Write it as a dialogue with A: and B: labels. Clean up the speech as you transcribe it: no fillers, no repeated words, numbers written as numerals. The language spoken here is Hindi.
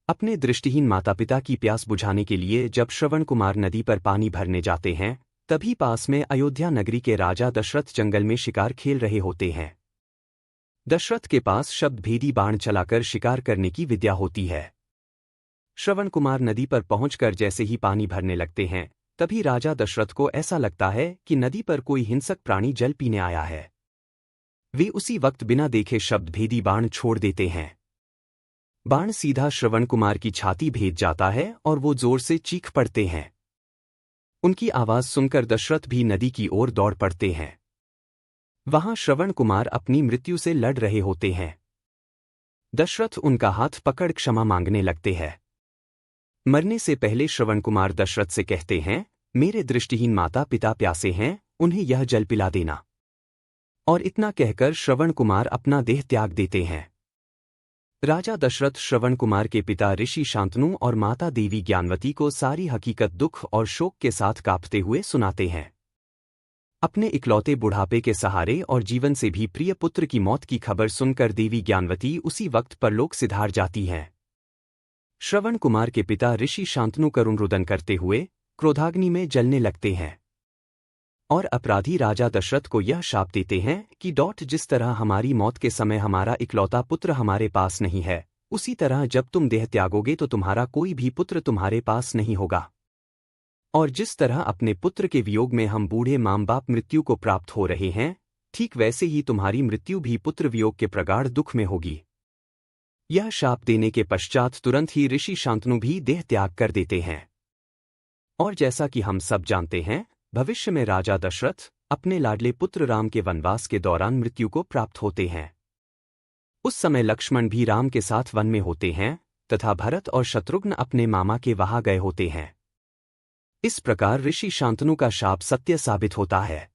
A: अपने दृष्टिहीन माता पिता की प्यास बुझाने के लिए जब श्रवण कुमार नदी पर पानी भरने जाते हैं, तभी पास में अयोध्या नगरी के राजा दशरथ जंगल में शिकार खेल रहे होते हैं। दशरथ के पास शब्दभेदी बाण चलाकर शिकार करने की विद्या होती है। श्रवण कुमार नदी पर पहुंचकर जैसे ही पानी भरने लगते हैं, तभी राजा दशरथ को ऐसा लगता है कि नदी पर कोई हिंसक प्राणी जल पीने आया है। वे उसी वक्त बिना देखे शब्दभेदी बाण छोड़ देते हैं। बाण सीधा श्रवण कुमार की छाती भेद जाता है और वो जोर से चीख पड़ते हैं। उनकी आवाज सुनकर दशरथ भी नदी की ओर दौड़ पड़ते हैं। वहां श्रवण कुमार अपनी मृत्यु से लड़ रहे होते हैं। दशरथ उनका हाथ पकड़ क्षमा मांगने लगते हैं। मरने से पहले श्रवण कुमार दशरथ से कहते हैं, मेरे दृष्टिहीन माता पिता प्यासे हैं, उन्हें यह जल पिला देना। और इतना कहकर श्रवण कुमार अपना देह त्याग देते हैं। राजा दशरथ श्रवण कुमार के पिता ऋषि शांतनु और माता देवी ज्ञानवती को सारी हकीकत दुख और शोक के साथ कांपते हुए सुनाते हैं। अपने इकलौते बुढ़ापे के सहारे और जीवन से भी प्रिय पुत्र की मौत की खबर सुनकर देवी ज्ञानवती उसी वक्त परलोक सिधार जाती हैं। श्रवण कुमार के पिता ऋषि शांतनु करुण रुदन करते हुए क्रोधाग्नि में जलने लगते हैं और अपराधी राजा दशरथ को यह शाप देते हैं कि जिस तरह हमारी मौत के समय हमारा इकलौता पुत्र हमारे पास नहीं है, उसी तरह जब तुम देह त्यागोगे तो तुम्हारा कोई भी पुत्र तुम्हारे पास नहीं होगा। और जिस तरह अपने पुत्र के वियोग में हम बूढ़े माँ बाप मृत्यु को प्राप्त हो रहे हैं, ठीक वैसे ही तुम्हारी मृत्यु भी पुत्र वियोग के प्रगाढ़ दुख में होगी। यह शाप देने के पश्चात तुरंत ही ऋषि शांतनु भी देह त्याग कर देते हैं। और जैसा कि हम सब जानते हैं, भविष्य में राजा दशरथ अपने लाडले पुत्र राम के वनवास के दौरान मृत्यु को प्राप्त होते हैं। उस समय लक्ष्मण भी राम के साथ वन में होते हैं तथा भरत और शत्रुघ्न अपने मामा के वहां गए होते हैं। इस प्रकार ऋषि शांतनु का शाप सत्य साबित होता है।